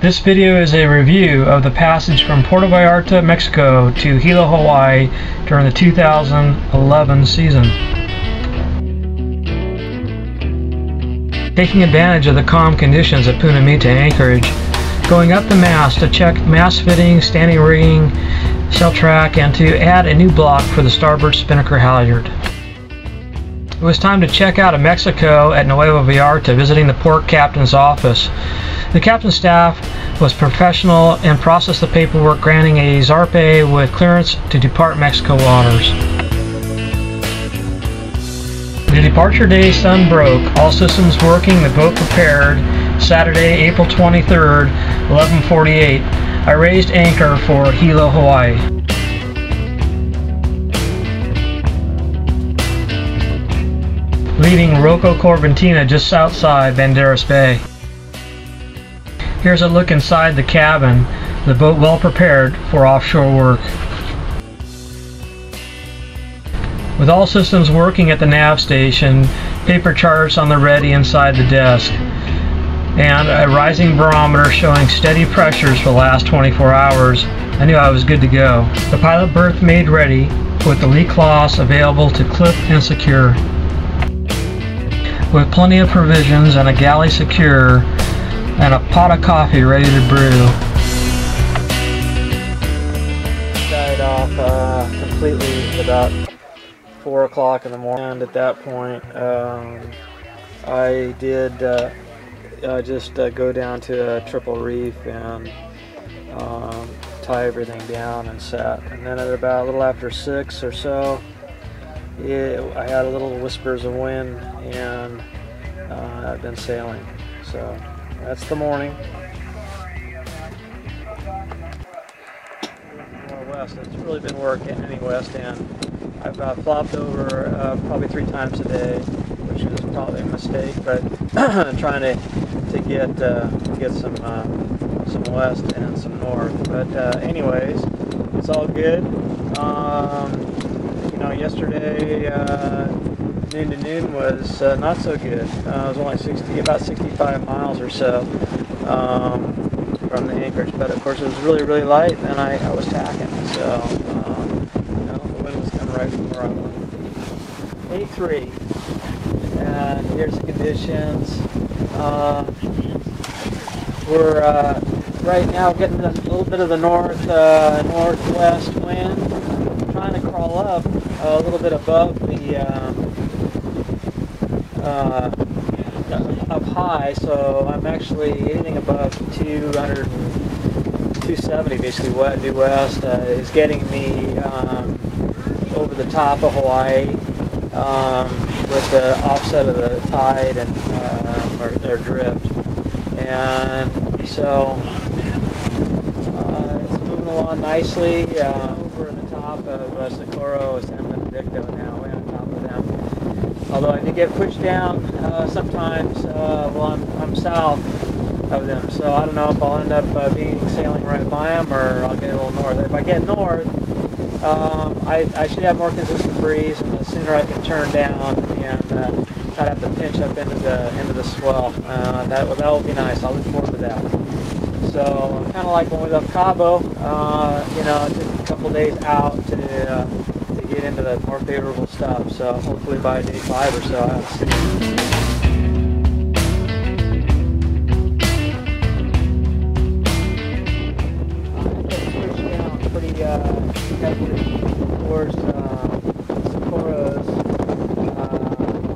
This video is a review of the passage from Puerto Vallarta, Mexico to Hilo, Hawaii during the 2011 season. Taking advantage of the calm conditions at Punamita Anchorage, going up the mast to check mast fitting, standing rigging, sail track, and to add a new block for the starboard spinnaker halyard. It was time to check out of Mexico at Nuevo Vallarta, visiting the port captain's office. The captain's staff was professional and processed the paperwork granting a zarpe with clearance to depart Mexico waters. The departure day sun broke, all systems working, the boat prepared. Saturday, April 23rd, 11:48. I raised anchor for Hilo, Hawaii. Leaving Rocco Corventina just outside Banderas Bay. Here's a look inside the cabin, the boat well prepared for offshore work. With all systems working at the nav station, paper charts on the ready inside the desk, and a rising barometer showing steady pressures for the last 24 hours, I knew I was good to go. The pilot berth made ready with the lee cloths available to clip and secure. With plenty of provisions and a galley secure and a pot of coffee ready to brew. Died off completely about 4 o'clock in the morning, and at that point I did just go down to a triple reef and tie everything down and set. And then at about a little after 6 or so, I had a little whispers of wind, and I've been sailing. So that's the morning. More west. It's really been working any west end. I've flopped over probably 3 times a day, which is probably a mistake, but trying to get some west and some north. But anyways, it's all good. You know, yesterday noon to noon was not so good. It was only about 65 miles or so from the anchorage, but of course it was really light, and I was tacking, so you know, the wind was coming right from where I wanted to be. 83, and here's the conditions. We're right now getting a little bit of the northwest wind. I'm trying to crawl up a little bit above the up high, so I'm actually anything above 270, basically due west, is getting me over the top of Hawaii with the offset of the tide and or drift, and so it's moving along nicely. Over the top of Socorro, San Benedicto now, way on top of them. Although I did get pushed down sometimes while I'm south of them, so I don't know if I'll end up sailing right by them, or I'll get a little north. If I get north, I should have more consistent breeze, and the sooner I can turn down and not have to pinch up into the swell, that will be nice. I'll look forward to that. So kind of like when we left Cabo, you know, it took a couple days out to get into the more favorable stuff. So hopefully by day 5 or so, I'll see. Pretty heavily towards Socorro's.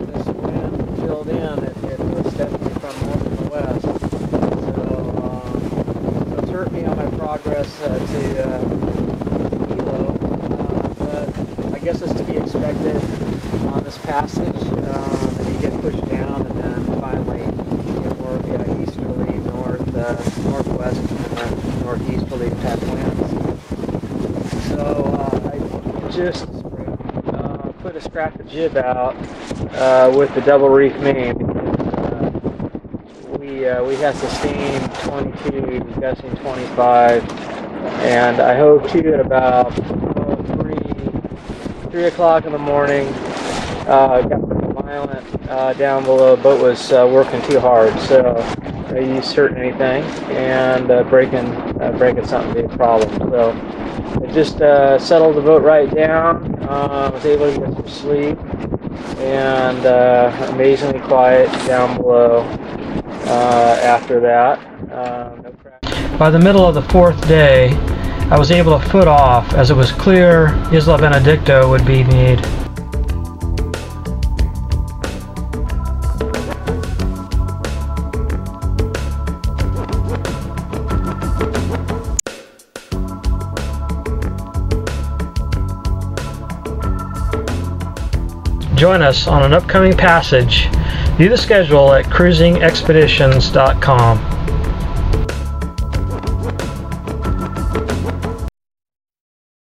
This wind filled in. It was definitely from north and west. So it's hurt me on my progress to Hilo, but I guess it's to be expected on this passage. That you get pushed down and then finally get more easterly, northwest, and then northeasterly type winds. So I just put a scrap of jib out with the double reef main, because we had sustained 22, gusting 25, and I hove to at about 3 o'clock in the morning. Got pretty violent down below. The boat was working too hard, so yeast hurting anything, and breaking something be a problem. So I just settled the boat right down. Was able to get some sleep, and amazingly quiet down below after that. No crash. By the middle of the 4th day, I was able to foot off, as it was clear Isla Benedicto would be need. Join us on an upcoming passage. View the schedule at cruisingexpeditions.com.